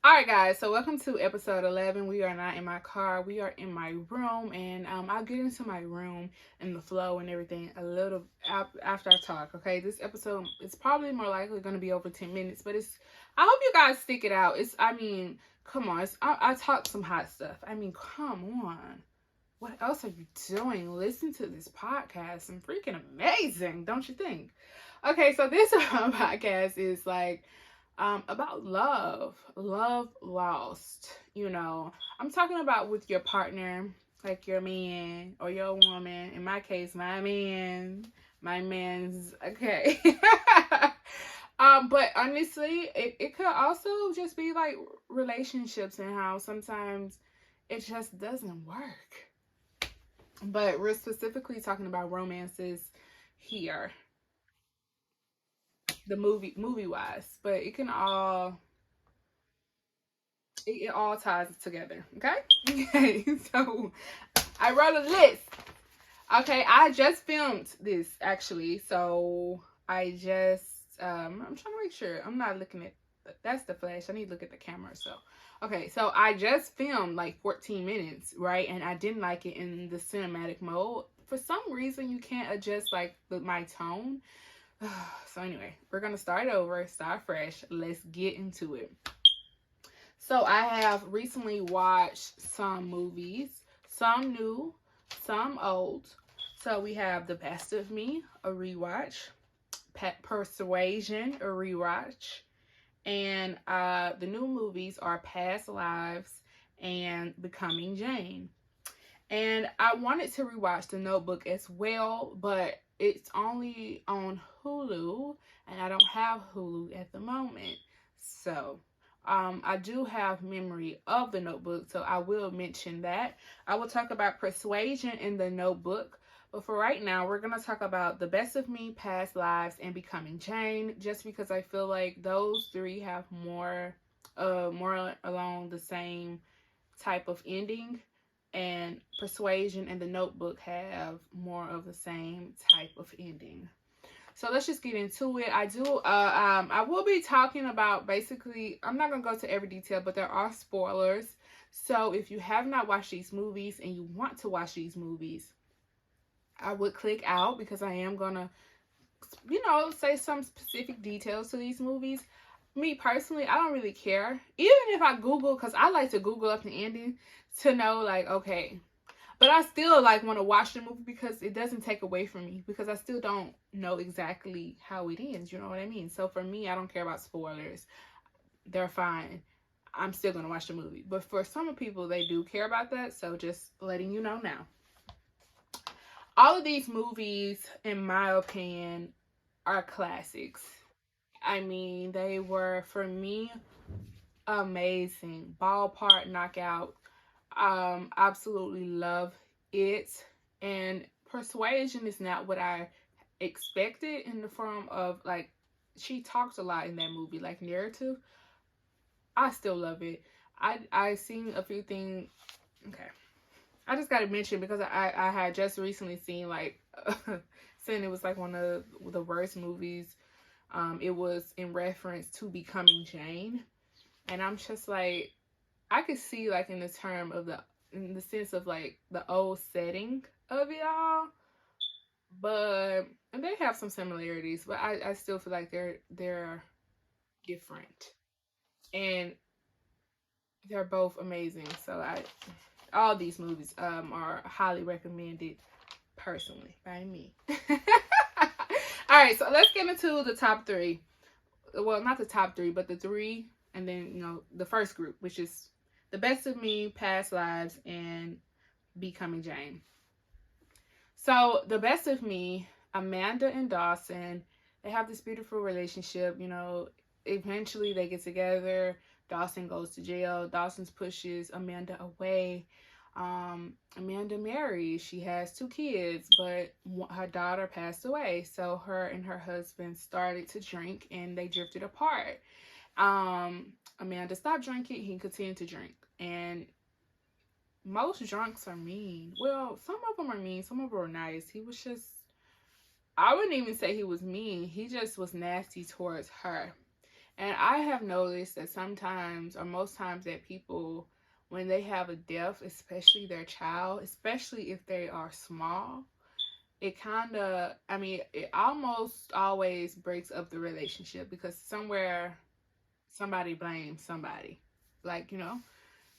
Alright guys, so welcome to episode 11. We are not in my car, we are in my room, and I'll get into my room and the flow and everything a little after I talk, okay? This episode is probably more likely going to be over 10 minutes, but I hope you guys stick it out. Come on, I talk some hot stuff. Come on. What else are you doing? Listen to this podcast. I'm freaking amazing, don't you think? Okay, so this podcast is about love lost. I'm talking about with your partner, like your man or your woman. In my case, my man's okay. But honestly, it could also just be like relationships and how sometimes it just doesn't work. But we're specifically talking about romances here, the movie wise. But it all ties together. Okay. Okay. So I wrote a list. Okay, I just filmed this actually. So I'm trying to make sure I'm not looking at that's the flash. I need to look at the camera. So okay, so I just filmed like 14 minutes, right? And I didn't like it in the cinematic mode. For some reason you can't adjust like my tone. So anyway, we're gonna start over, start fresh. Let's get into it. So I have recently watched some movies, some new, some old. So we have The Best of Me, a rewatch, Pet Persuasion, a rewatch, and the new movies are Past Lives and Becoming Jane. And I wanted to rewatch The Notebook as well, but it's only on Hulu, and I don't have Hulu at the moment. So I do have memory of The Notebook, so I will mention that. I will talk about Persuasion in The Notebook, but for right now, we're going to talk about The Best of Me, Past Lives, and Becoming Jane, just because I feel like those three have more along the same type of ending, and Persuasion and The Notebook have more of the same type of ending. So let's just get into it. I will be talking about basically, I'm not going to go to every detail, but there are spoilers. So if you have not watched these movies and you want to watch these movies, I would click out because I am going to, say some specific details to these movies. Me personally, I don't really care. Even if I Google, because I like to Google up the ending to know, like, okay. But I still, want to watch the movie because it doesn't take away from me. Because I still don't know exactly how it ends. You know what I mean? So for me, I don't care about spoilers. They're fine. I'm still going to watch the movie. But for some people, they do care about that. So just letting you know now. All of these movies, in my opinion, are classics. They were, for me, amazing. Ballpark knockout. Absolutely love it. And Persuasion is not what I expected in the form of, she talks a lot in that movie, like narrative. I still love it. I seen a few things. Okay. I just got to mention because I had just recently seen, saying it was, one of the worst movies. It was in reference to Becoming Jane. And I'm just like, I could see in the sense of the old setting of it all, but and they have some similarities, but I still feel like they're different, and they're both amazing. So all these movies are highly recommended personally by me. All right, so let's get into the top three. Well, not the top three, but the three, and then the first group, which is The Best of Me, Past Lives, and Becoming Jane. So The Best of Me, Amanda and Dawson, they have this beautiful relationship. Eventually they get together. Dawson goes to jail. Dawson pushes Amanda away. Amanda marries. She has 2 kids, but her daughter passed away. So her and her husband started to drink, and they drifted apart. Amanda stopped drinking. He continued to drink. And most drunks are mean. Well, some of them are mean. Some of them are nice. He was I wouldn't even say he was mean. He just was nasty towards her. And I have noticed that sometimes, or most times, that people, when they have a death, especially their child, especially if they are small, it kind of, I mean, it almost always breaks up the relationship because somewhere somebody blames somebody. Like,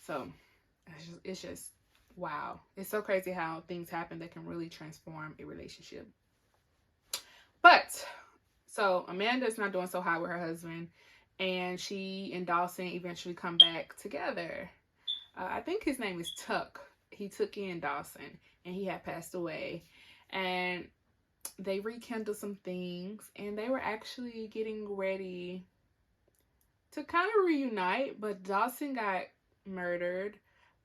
so it's just wow. It's so crazy how things happen that can really transform a relationship. But so Amanda's not doing so hot with her husband, and she and Dawson eventually come back together. I think his name is Tuck. He took in Dawson, and he had passed away, and they rekindled some things, and they were actually getting ready to kind of reunite. But Dawson got murdered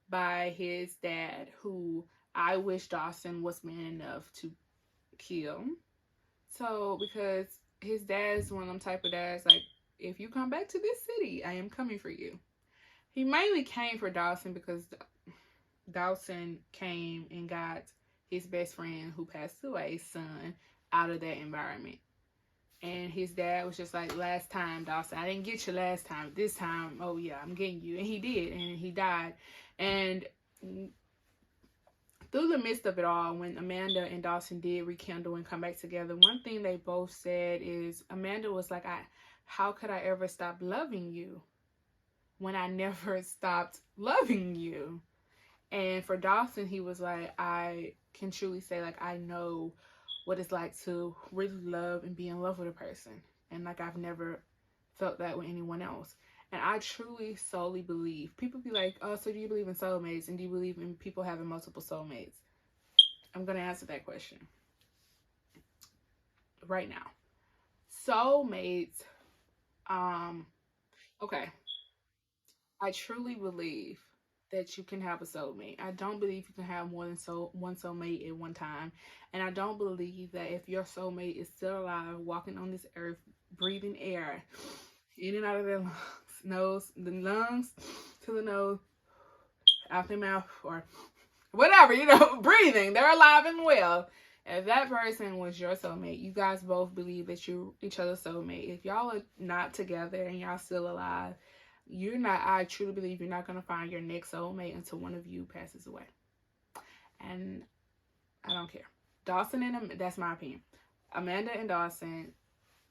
by his dad, who I wish Dawson was man enough to kill. So, because his dad's one of them type of dads, like, if you come back to this city, I am coming for you. He mainly came for Dawson because Dawson came and got his best friend who passed away, son, out of that environment. And his dad was just like, last time, Dawson, I didn't get you last time. This time, oh yeah, I'm getting you. And he did, and he died. And through the midst of it all, when Amanda and Dawson did rekindle and come back together, one thing they both said is Amanda was like, how could I ever stop loving you when I never stopped loving you? And for Dawson, he was like, I can truly say, like, I know what it's like to really love and be in love with a person. And like, I've never felt that with anyone else. And I truly, solely believe, people be like, oh, so do you believe in soulmates? And do you believe in people having multiple soulmates? I'm going to answer that question right now. Soulmates, okay. I truly believe that you can have a soulmate. I don't believe you can have more than one soulmate at one time. And I don't believe that if your soulmate is still alive, walking on this earth, breathing air in and out of their the lungs to the nose, out their mouth, or whatever, breathing, they're alive and well. If that person was your soulmate, you guys both believe that you're each other's soulmate. If y'all are not together and y'all still alive, I truly believe you're not going to find your next soulmate until one of you passes away. And I don't care. Dawson and that's my opinion. Amanda and Dawson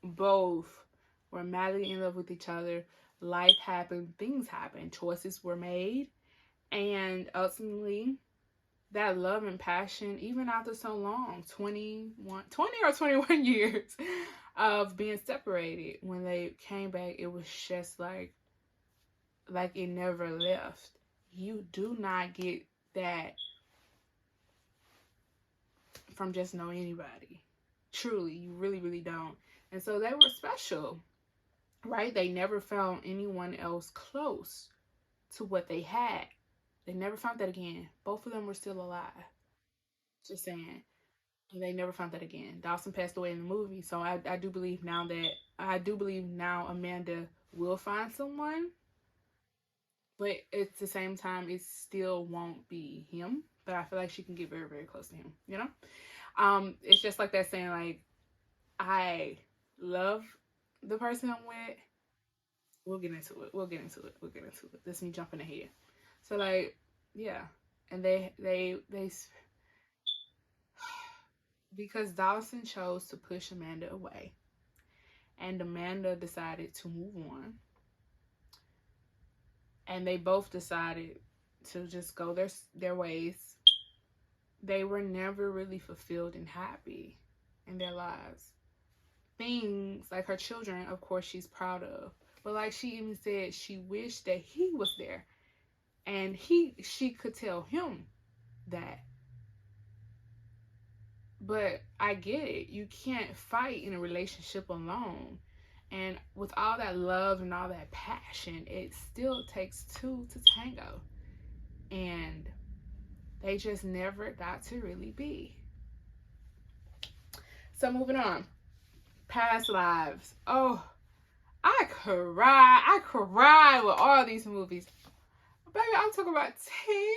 both were madly in love with each other. Life happened, things happened, choices were made, and ultimately that love and passion, even after so long, 20 or 21 years of being separated, when they came back, it was just like it never left. You do not get that from just know anybody. Truly, you really, really don't. And so they were special, right? They never found anyone else close to what they had. They never found that again. Both of them were still alive. Just saying. And they never found that again. Dawson passed away in the movie. So I do believe now Amanda will find someone. But at the same time, it still won't be him. But I feel like she can get very, very close to him, It's just like that saying, like, I love the person I'm with. We'll get into it. That's me jumping ahead. So, like, yeah. And they because Dawson chose to push Amanda away, and Amanda decided to move on, and they both decided to just go their ways. They were never really fulfilled and happy in their lives. Things like her children, of course, she's proud of, but like she even said, she wished that he was there, and she could tell him that. But I get it. You can't fight in a relationship alone. And with all that love and all that passion, it still takes two to tango. And they just never got to really be. So moving on. Past lives. Oh, I cry with all these movies. Baby, I'm talking about tears.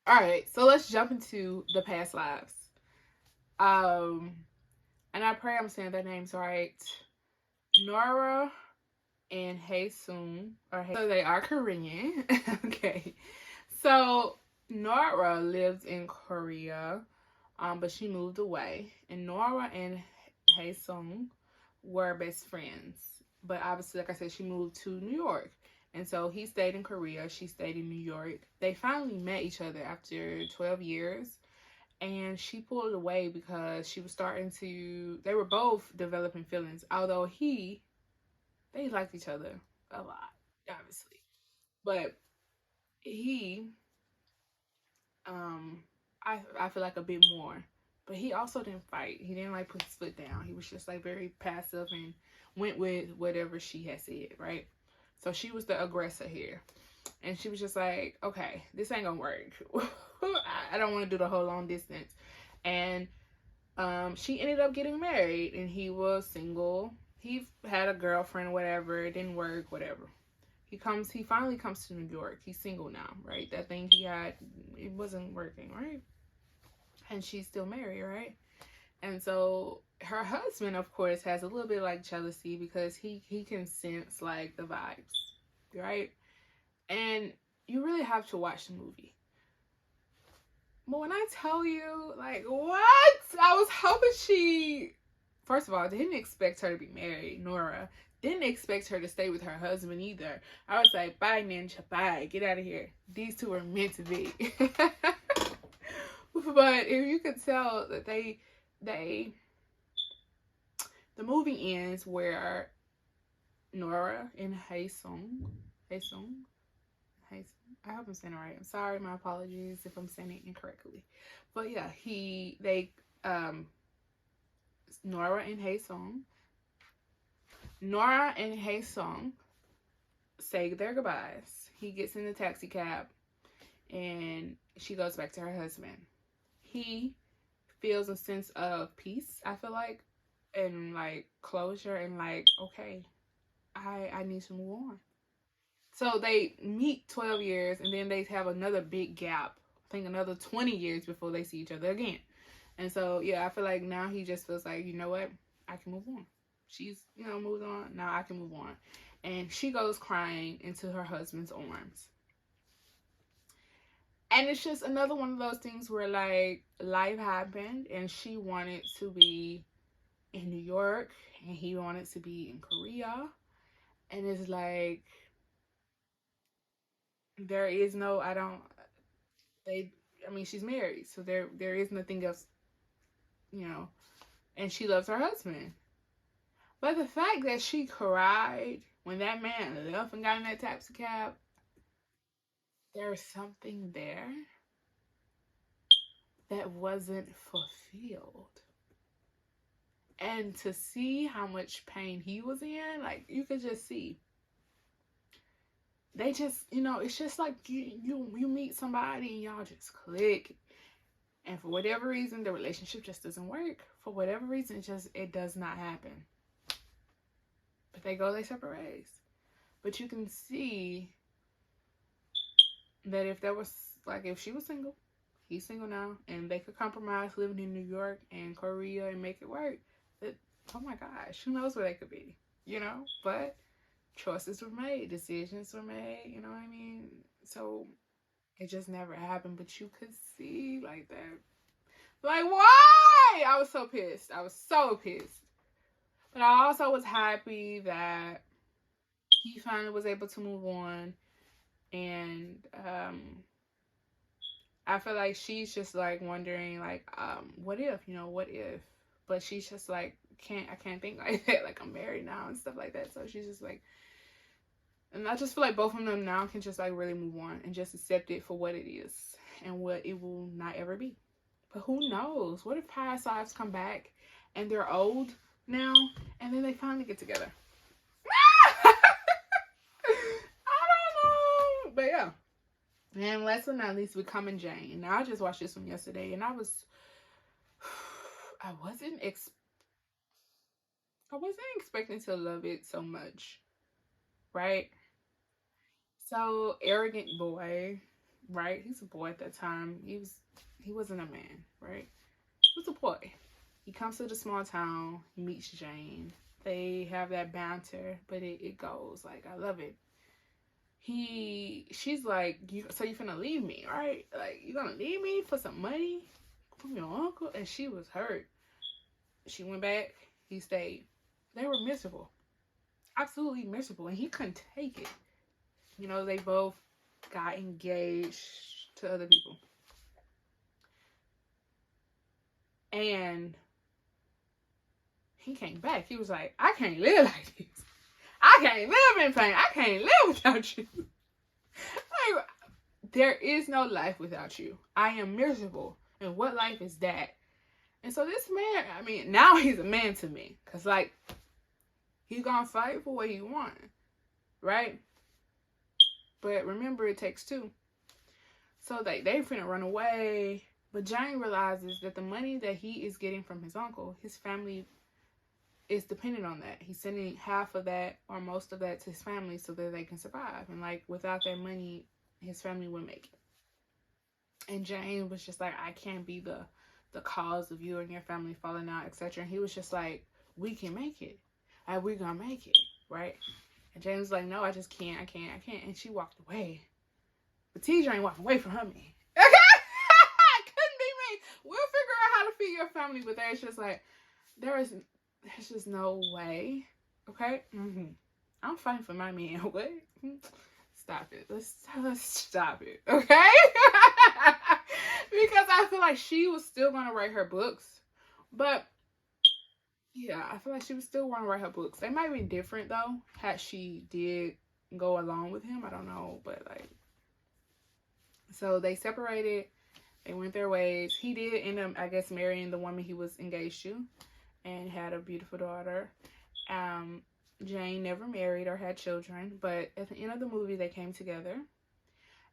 All right, so let's jump into the past lives. And and I pray I'm saying their names right. Nora and Haesung, so they are Korean. Okay, so Nora lives in Korea, but she moved away, and Nora and Haesung were best friends. But obviously, like I said, she moved to New York. And so he stayed in Korea, she stayed in New York. They finally met each other after 12 years. And she pulled away because she was starting to, they were both developing feelings. Although they liked each other a lot, obviously. But he, um, I feel like a bit more. But he also didn't fight. He didn't like put his foot down. He was just like very passive and went with whatever she had said, right? So she was the aggressor here. And she was just like, okay, this ain't gonna work. I don't want to do the whole long distance. And she ended up getting married, and he was single. He had a girlfriend, whatever. It didn't work, whatever. He finally comes to New York. He's single now, right? That thing he had, it wasn't working, right? And she's still married, right? And so her husband, of course, has a little bit like jealousy because he can sense like the vibes, right? And you really have to watch the movie. But when I tell you, like, what? I was hoping first of all, I didn't expect her to be married, Nora. Didn't expect her to stay with her husband either. I was like, bye, Ninja, bye. Get out of here. These two are meant to be. But if you could tell that the movie ends where Nora and Haesung, I hope I'm saying it right. I'm sorry, my apologies if I'm saying it incorrectly. But yeah, Nora and Haesung say their goodbyes. He gets in the taxi cab and she goes back to her husband. He feels a sense of peace, I feel like, and like closure, and like, okay, I need to move on. So they meet 12 years, and then they have another big gap. I think another 20 years before they see each other again. And so, yeah, I feel like now he just feels like, you know what? I can move on. She's, moved on. Now I can move on. And she goes crying into her husband's arms. And it's just another one of those things where, like, life happened, and she wanted to be in New York, and he wanted to be in Korea. And it's like, there is no, she's married, so there is nothing else, and she loves her husband. But the fact that she cried when that man left and got in that taxi cab, there's something there that wasn't fulfilled. And to see how much pain he was in, like, you could just see. They just, it's just like you meet somebody and y'all just click. And for whatever reason, the relationship just doesn't work. For whatever reason, it does not happen. But they go their separate ways. But you can see that if she was single, he's single now, and they could compromise living in New York and Korea and make it work, that, oh my gosh, who knows where they could be, But choices were made, decisions were made, you know what I mean? So it just never happened, but you could see like that. Like, why? I was so pissed. But I also was happy that he finally was able to move on. And I feel like she's just like wondering, like, what if? But she's just like, I can't think like that. Like, I'm married now and stuff like that. So she's just like, and I just feel like both of them now can just like really move on and just accept it for what it is and what it will not ever be. But who knows? What if past lives come back and they're old now and then they finally get together? I don't know. But yeah. And last but not least, Becoming Jane. Now, I just watched this one yesterday, and I wasn't expecting to love it so much, right? So, arrogant boy, right? He's a boy at that time. He wasn't a man, right? He was a boy. He comes to the small town. He meets Jane. They have that banter, but it goes. Like, I love it. She's like, so you finna leave me, right? Like, you gonna leave me for some money from your uncle? And she was hurt. She went back. He stayed. They were miserable. Absolutely miserable. And he couldn't take it. You know, they both got engaged to other people. And he came back. He was like, I can't live like this. I can't live in pain. I can't live without you. Like, there is no life without you. I am miserable. And what life is that? And so this man, I mean, now he's a man to me. Because, like, he's going to fight for what he wants. Right? But remember, it takes two. So they finna run away. But Jane realizes that the money that he is getting from his uncle, his family is dependent on that. He's sending half of that or most of that to his family so that they can survive. And, like, without that money, his family wouldn't make it. And Jane was just like, I can't be the cause of you and your family falling out, etc. And he was just like, we can make it. Like, we're gonna make it, right? And Jane was like, no, I just can't. I can't. And she walked away. But TJ ain't walking away from her man. Okay? It couldn't be me. We'll figure out how to feed your family, but there's just like, there's just no way. Okay? I'm fighting for my man. What? Stop it. Let's stop it. Okay? Because I feel like she was still going to write her books. But, yeah, I feel like she was still going to write her books. They might be different, though, had she did go along with him. I don't know. But, like, so they separated. They went their ways. He did end up, I guess, marrying the woman he was engaged to and had a beautiful daughter. Jane never married or had children, but at the end of the movie, they came together,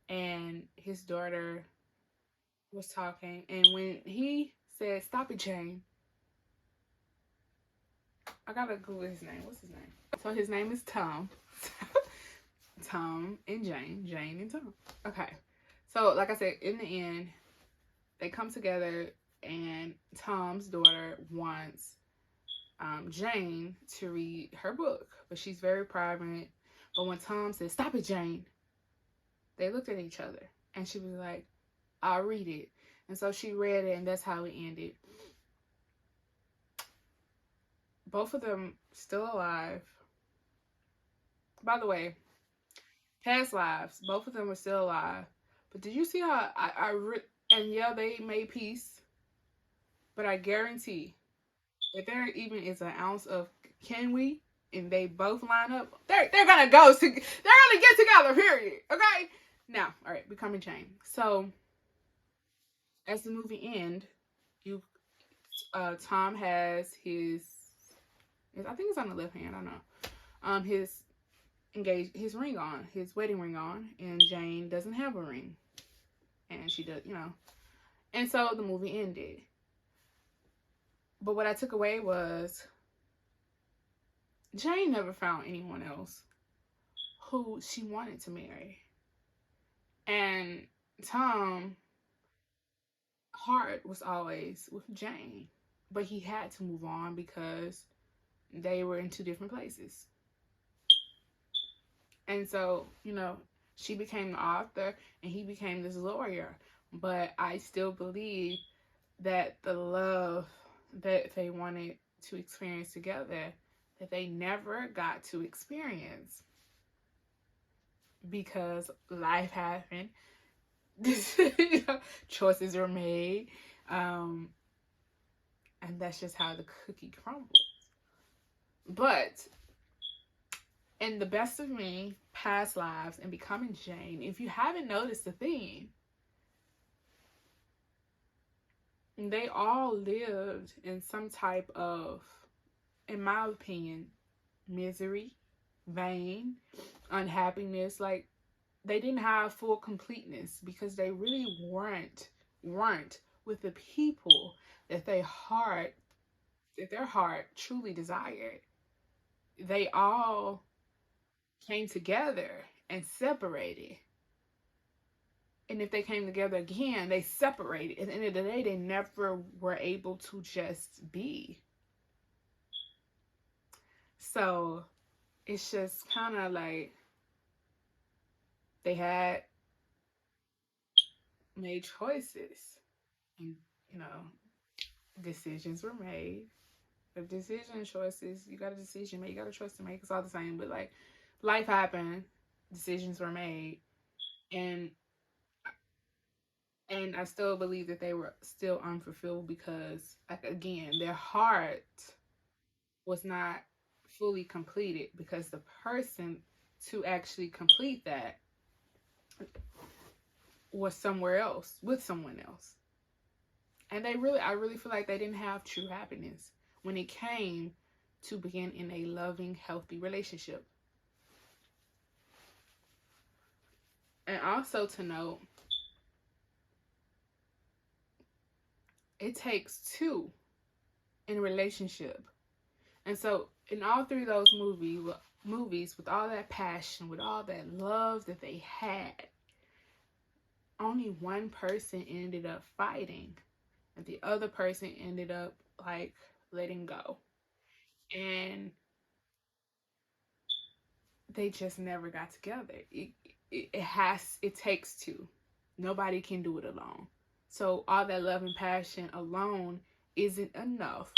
and his daughter was talking, and when he said, "Stop it, Jane," I gotta Google his name. What's his name? So his name is Tom. Tom and Jane. Jane and Tom. Okay. So, like I said, in the end, they come together, and Tom's daughter wants Jane to read her book, but she's very private. But when Tom said, "Stop it, Jane," they looked at each other, and she was like, "I'll read it." And so she read it, and that's how it ended. Both of them still alive. By the way, past lives, both of them were still alive. But did you see how and yeah, they made peace, but I guarantee if there even is an ounce of can we, and they both line up, they're gonna they're gonna get together, period. Okay? Now, all right, becoming Jane. So as the movie ends, Tom has his, I think it's on the left hand, I don't know. His ring on, his wedding ring on, and Jane doesn't have a ring. And she does, And so the movie ended. But what I took away was Jane never found anyone else who she wanted to marry. And Tom heart was always with Jane. But he had to move on because they were in two different places. And so, she became the author and he became this lawyer. But I still believe that the love that they wanted to experience together, that they never got to experience because life happened. Choices were made. And that's just how the cookie crumbles. But in The Best of Me, Past Lives, and Becoming Jane, if you haven't noticed the theme, they all lived in some type of, in my opinion, misery, vain, unhappiness. Like, they didn't have full completeness because they really weren't with the people that their heart truly desired. They all came together and separated. And if they came together again, they separated. At the end of the day, they never were able to just be. So it's just kind of like they had made choices. And, you know, decisions were made. If decision choices, you got a decision made, you got a choice to make. It's all the same. But like, life happened, decisions were made, and I still believe that they were still unfulfilled because, like, again, their heart was not fully completed because the person to actually complete that was somewhere else with someone else. And I really feel like they didn't have true happiness when it came to being in a loving, healthy relationship. And also to note, it takes two in a relationship. And so in all three of those movies, with all that passion, with all that love that they had, only one person ended up fighting, and the other person ended up like letting go. And they just never got together. It takes two. Nobody can do it alone. So all that love and passion alone isn't enough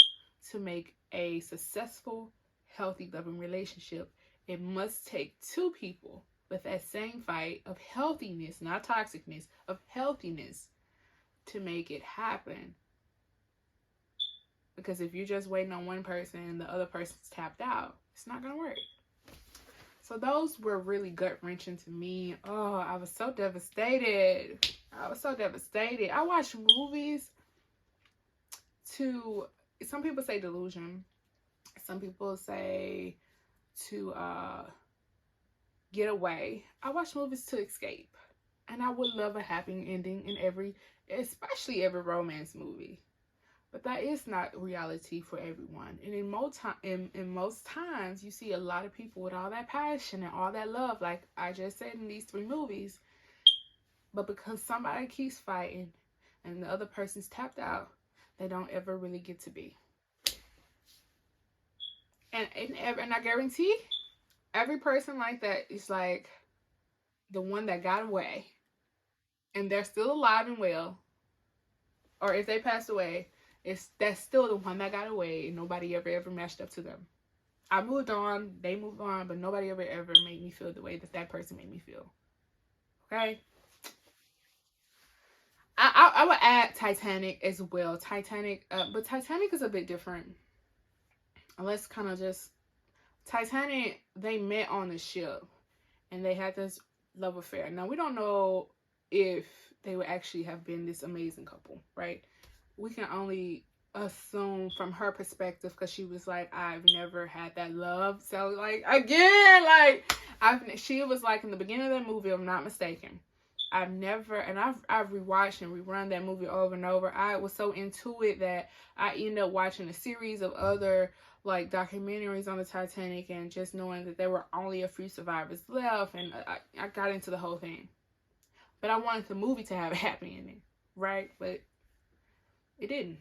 to make a successful, healthy, loving relationship. It must take two people with that same fight of healthiness, not toxicness, of healthiness to make it happen. Because if you're just waiting on one person and the other person's tapped out, it's not going to work. So those were really gut-wrenching to me. Oh, I was so devastated. I watch movies to, some people say delusion. Some people say to get away. I watch movies to escape. And I would love a happy ending in especially every romance movie. But that is not reality for everyone. And in most times, you see a lot of people with all that passion and all that love, like I just said in these three movies. But because somebody keeps fighting and the other person's tapped out, they don't ever really get to be. And I guarantee every person like that is like the one that got away. And they're still alive and well. Or if they passed away, that's still the one that got away and nobody ever matched up to them. I moved on, they moved on, but nobody ever made me feel the way that person made me feel. Okay? I would add Titanic as well. But Titanic is a bit different. Let's kind of just... Titanic, they met on the ship and they had this love affair. Now, we don't know if they would actually have been this amazing couple, right? We can only assume from her perspective because she was like, I've never had that love. So, like, again, like, she was like in the beginning of that movie, if I'm not mistaken. I've rewatched and rerun that movie over and over. I was so into it that I ended up watching a series of other like documentaries on the Titanic and just knowing that there were only a few survivors left, and I got into the whole thing. But I wanted the movie to have a happy ending, right? But it didn't.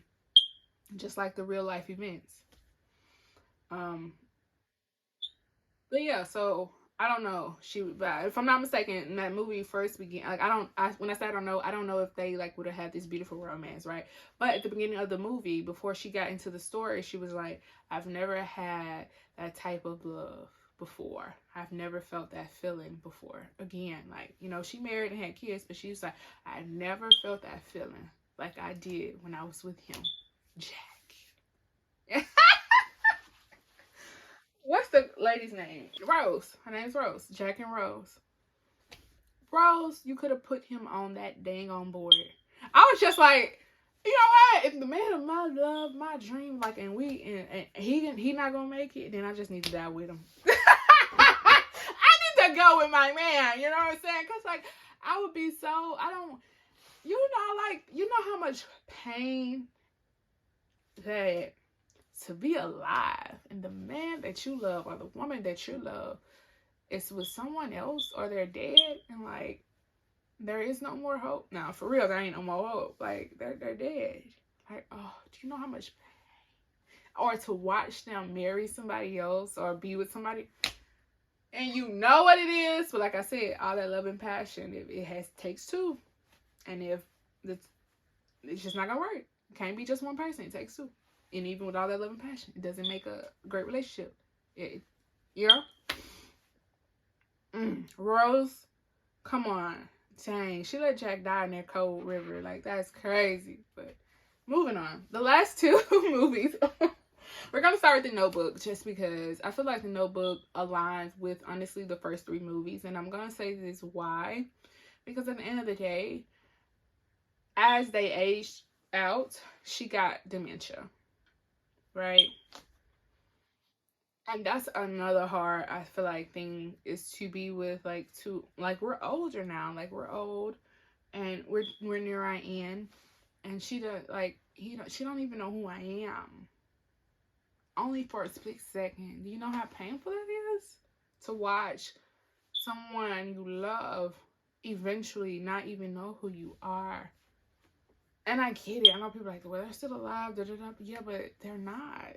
Just like the real life events. But yeah, so I don't know. But if I'm not mistaken, in that movie first began, like when I say I don't know if they like would have had this beautiful romance, right? But at the beginning of the movie, before she got into the story, she was like, I've never had that type of love before. I've never felt that feeling before. Again, like, you know, she married and had kids, but she was like, I never felt that feeling like I did when I was with him, Jack. What's the lady's name? Rose. Her name's Rose. Jack and Rose. Rose, you could have put him on that dang on board. I was just like, you know what? If the man of my love, my dream, like, and he not gonna make it, then I just need to die with him. I need to go with my man. You know what I'm saying? Cause like, I would be so, you know how much pain that to be alive and the man that you love or the woman that you love is with someone else or they're dead, and like there is no more hope. Now, for real, there ain't no more hope. Like, they're dead. Like, oh, do you know how much pain? Or to watch them marry somebody else or be with somebody, and you know what it is. But like I said, all that love and passion, it takes two. And if it's just not gonna work. It can't be just one person. It takes two. And even with all that love and passion, it doesn't make a great relationship. You know? Rose, come on. Dang, she let Jack die in that cold river. Like, that's crazy. But moving on. The last two movies. We're going to start with The Notebook just because I feel like The Notebook aligns with, honestly, the first three movies. And I'm going to say this why. Because at the end of the day, as they aged out, she got dementia. Right? And that's another hard, I feel like, thing is to be with, like, we're older now. Like, we're old. And we're near our end. And she she don't even know who I am. Only for a split second. Do you know how painful it is to watch someone you love eventually not even know who you are? And I get it. I know people are like, well, they're still alive. Da, da, da. Yeah, but they're not.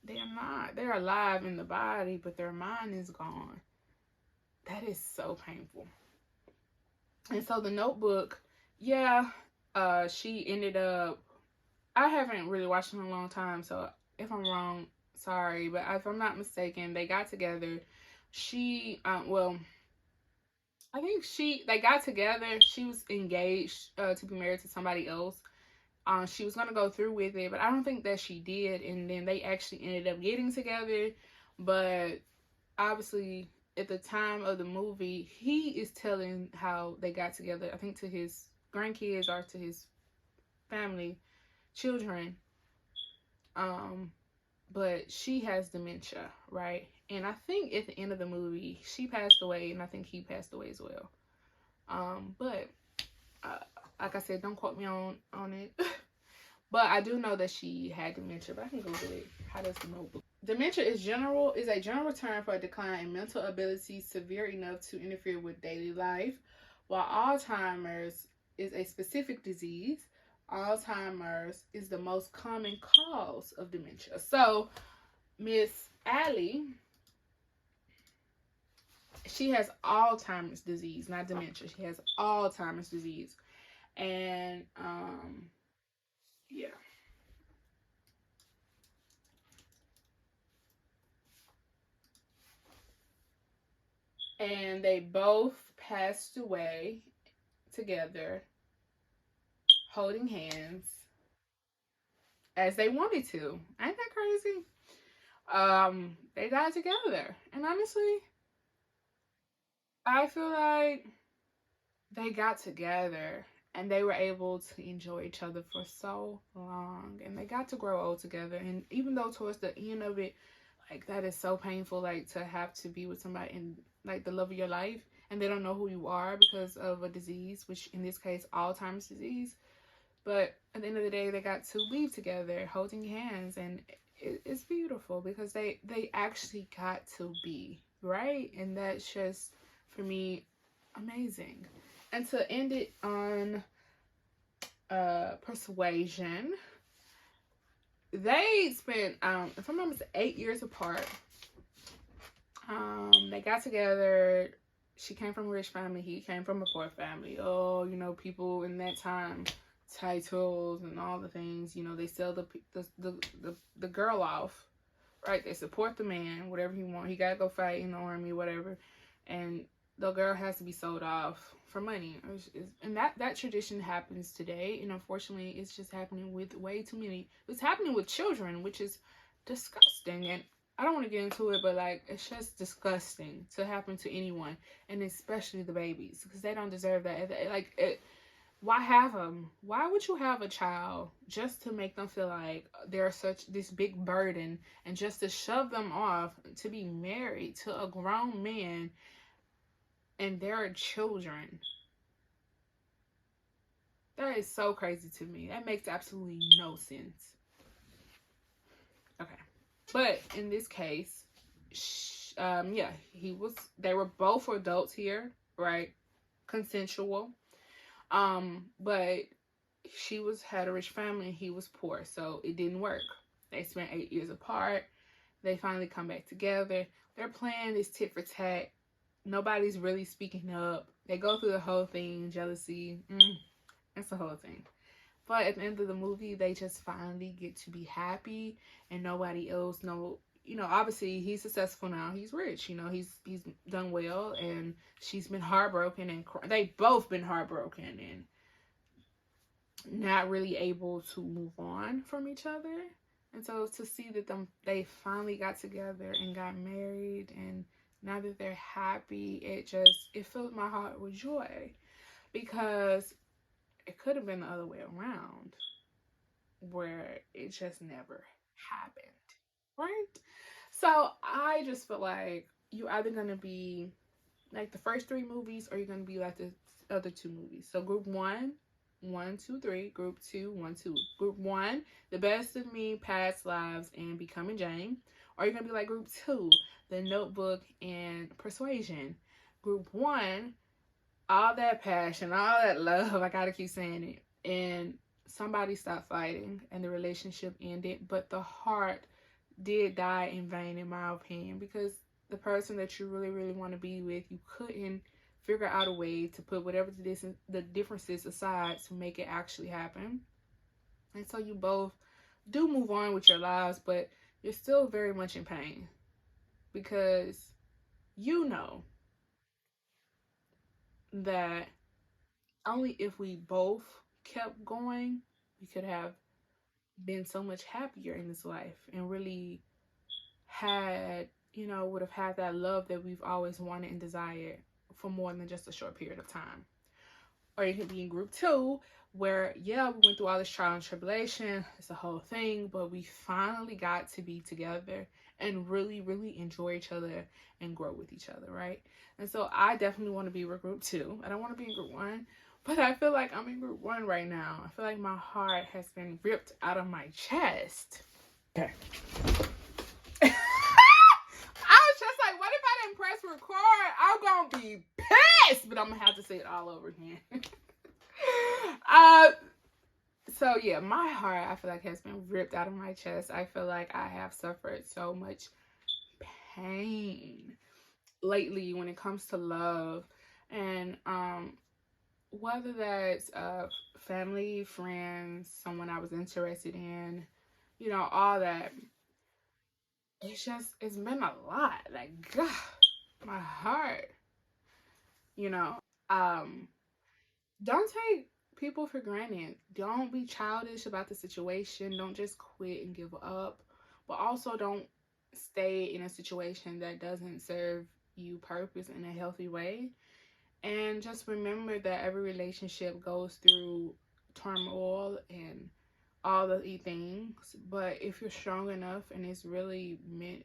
They are not. They're alive in the body, but their mind is gone. That is so painful. And so The Notebook, yeah, she ended up, I haven't really watched it in a long time, so if I'm wrong, sorry, but if I'm not mistaken, they got together. She, I think they got together. She was engaged to be married to somebody else. She was gonna go through with it, but I don't think that she did. And then they actually ended up getting together. But obviously, at the time of the movie, he is telling how they got together. I think to his grandkids or to his family, children. But she has dementia, right? And I think at the end of the movie, she passed away, and I think he passed away as well. But like I said, don't quote me on it. But I do know that she had dementia. But I can Google it. How does the Notebook? Dementia is a general term for a decline in mental ability severe enough to interfere with daily life, while Alzheimer's is a specific disease. Alzheimer's is the most common cause of dementia. So, Miss Allie, she has Alzheimer's disease, not dementia. She has Alzheimer's disease. And, yeah. And they both passed away together, holding hands, as they wanted to. Ain't that crazy? They died together. And honestly, I feel like they got together and they were able to enjoy each other for so long, and they got to grow old together. And even though towards the end of it, like, that is so painful, like, to have to be with somebody in, like, the love of your life, and they don't know who you are because of a disease, which in this case, Alzheimer's disease. But at the end of the day, they got to leave together, holding hands, and it's beautiful because they actually got to be, right? And that's just, for me, amazing. And to end it on Persuasion, they spent, if I'm not mistaken, 8 years apart. They got together. She came from a rich family. He came from a poor family. Oh, you know, people in that time, titles and all the things. You know, they sell the girl off, right? They support the man, whatever he wants. He gotta go fight in the army, whatever, and the girl has to be sold off for money. And that tradition happens today, and unfortunately, it's just happening with way too many. It's happening with children, which is disgusting. And I don't want to get into it, but, like, it's just disgusting to happen to anyone, and especially the babies, because they don't deserve that. Why have them? Why would you have a child just to make them feel like they're this big burden, and just to shove them off to be married to a grown man, and they're children? That is so crazy to me. That makes absolutely no sense. Okay. But in this case, they were both adults here, right? consensual. But she had a rich family and he was poor, so it didn't work. They spent 8 years apart. They finally come back together. Their plan is tit for tat. Nobody's really speaking up. They go through the whole thing, jealousy. It's the whole thing. But at the end of the movie, they just finally get to be happy, and nobody else know. Obviously he's successful now. He's rich. He's done well, and she's been heartbroken, and they both been heartbroken and not really able to move on from each other. And so to see that they finally got together and got married, and now that they're happy, it filled my heart with joy, because it could have been the other way around, where it just never happened, right? So I just feel like you're either gonna be like the first three movies, or you're gonna be like the other two movies. So group one, 1, 2, 3. Group 2, 1, 2. Group 1, The Best of Me, Past Lives, and Becoming Jane. Or you're gonna be like group 2, The Notebook and Persuasion. Group 1, all that passion, all that love, I gotta keep saying it, and somebody stopped fighting and the relationship ended, but the heart did die in vain, in my opinion, because the person that you really, really want to be with, you couldn't figure out a way to put whatever the differences aside to make it actually happen. And so you both do move on with your lives, but you're still very much in pain, because you know that only if we both kept going, we could have been so much happier in this life, and really would have had that love that we've always wanted and desired for more than just a short period of time. Or you could be in group 2, where, yeah, we went through all this trial and tribulation, it's a whole thing, but we finally got to be together and really, really enjoy each other and grow with each other, right? And so I definitely want to be with group 2. I don't want to be in group 1, but I feel like I'm in group 1 right now. I feel like my heart has been ripped out of my chest. Okay. I was just like, what if I didn't press record? I'm gonna be pissed, but I'm gonna have to say it all over again. So yeah, my heart, I feel like, has been ripped out of my chest. I feel like I have suffered so much pain lately when it comes to love, and whether that's family, friends, someone I was interested in, all that. It's been a lot. Like, God, my heart, you know. Um, don't take people for granted. Don't be childish about the situation. Don't just quit and give up. But also don't stay in a situation that doesn't serve you purpose in a healthy way. And just remember that every relationship goes through turmoil and all the things. But if you're strong enough and it's really meant,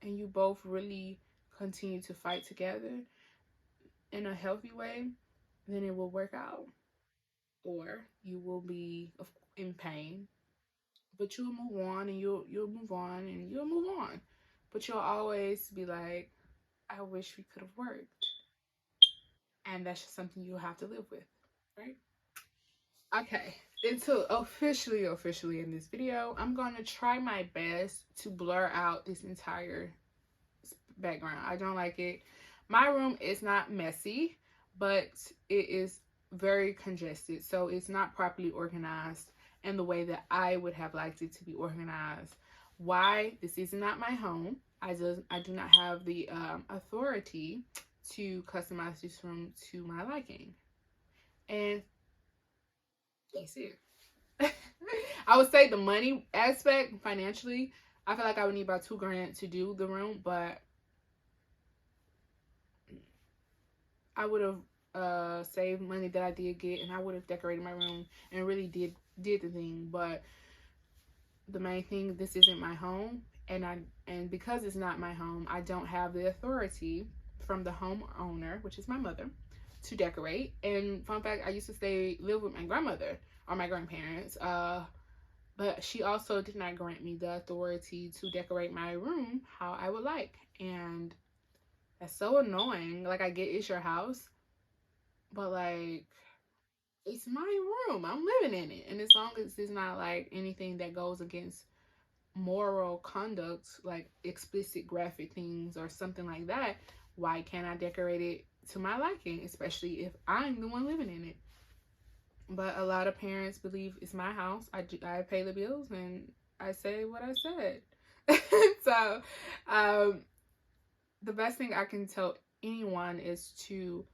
and you both really continue to fight together in a healthy way, then it will work out. Or you will be in pain, but you'll move on, and you'll move on, and you'll move on. But you'll always be like, I wish we could have worked. And that's just something you'll have to live with, right? Okay, until officially in this video, I'm going to try my best to blur out this entire background. I don't like it. My room is not messy, but it is very congested, so it's not properly organized in the way that I would have liked it to be organized. Why? This is not my home. I do not have the authority to customize this room to my liking, and that's it. I would say the money aspect, financially, I feel like I would need about $2,000 to do the room, but I would have saved money that I did get, and I would have decorated my room and really did the thing. But the main thing, this isn't my home, and because it's not my home, I don't have the authority from the homeowner, which is my mother, to decorate. And fun fact, I used to live with my grandmother or my grandparents, but she also did not grant me the authority to decorate my room how I would like. And that's so annoying. Like, I get it's your house, But like, it's my room. I'm living in it. And as long as it's not like anything that goes against moral conduct, like explicit graphic things or something like that, why can't I decorate it to my liking, especially if I'm the one living in it? But a lot of parents believe it's my house. I pay the bills and I say what I said. So, um, the best thing I can tell anyone is to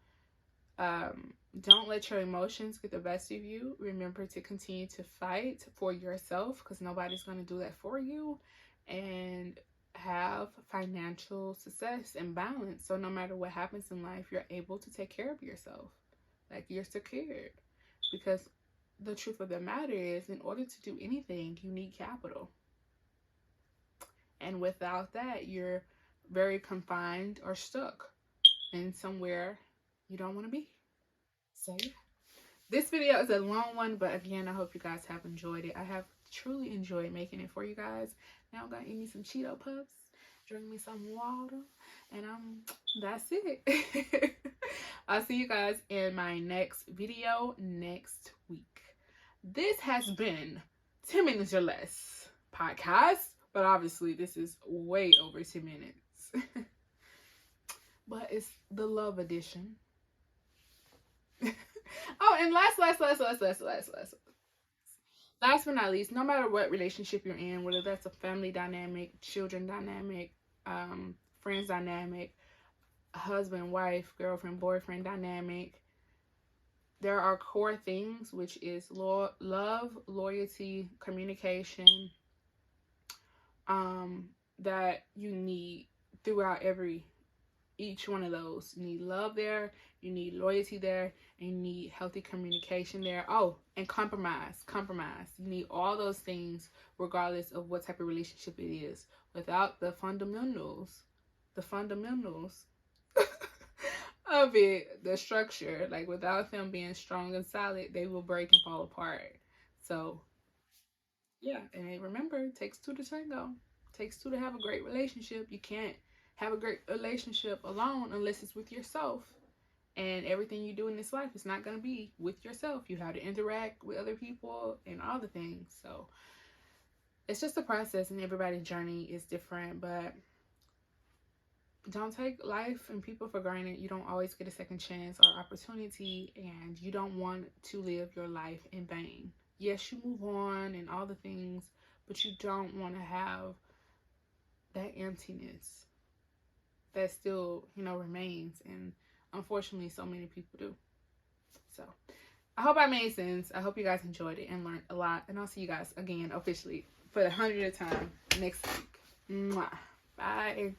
don't let your emotions get the best of you. Remember to continue to fight for yourself because nobody's going to do that for you. And have financial success and balance. So no matter what happens in life, you're able to take care of yourself. Like you're secured. Because the truth of the matter is, in order to do anything, you need capital. And without that, you're very confined or stuck in somewhere you don't want to be. So yeah. This video is a long one, but again, I hope you guys have enjoyed it. I have truly enjoyed making it for you guys. Now I'm gonna eat me some Cheeto Puffs, drink me some water, and that's it. I'll see you guys in my next video next week. This has been 10 Minutes or Less podcast, but obviously this is way over 10 minutes. But it's the love edition. Oh, and last but not least, no matter what relationship you're in, whether that's a family dynamic, children dynamic, friends dynamic, husband, wife, girlfriend, boyfriend dynamic, there are core things, which is love, loyalty, communication, that you need throughout each one of those. You need love there, you need loyalty there, and you need healthy communication there. Oh, and compromise. You need all those things regardless of what type of relationship it is. Without the fundamentals of it, the structure, like without them being strong and solid, they will break and fall apart. So yeah, and remember, it takes two to tango. It takes two to have a great relationship. You can't have a great relationship alone unless it's with yourself. And everything you do in this life is not going to be with yourself. You have to interact with other people and all the things. So it's just a process, and everybody's journey is different. But don't take life and people for granted. You don't always get a second chance or opportunity, and you don't want to live your life in vain. Yes, you move on and all the things, but you don't want to have that emptiness that still, remains. And unfortunately, so many people do. So I hope I made sense. I hope you guys enjoyed it and learned a lot. And I'll see you guys again officially for the 100th time next week. Mwah. Bye.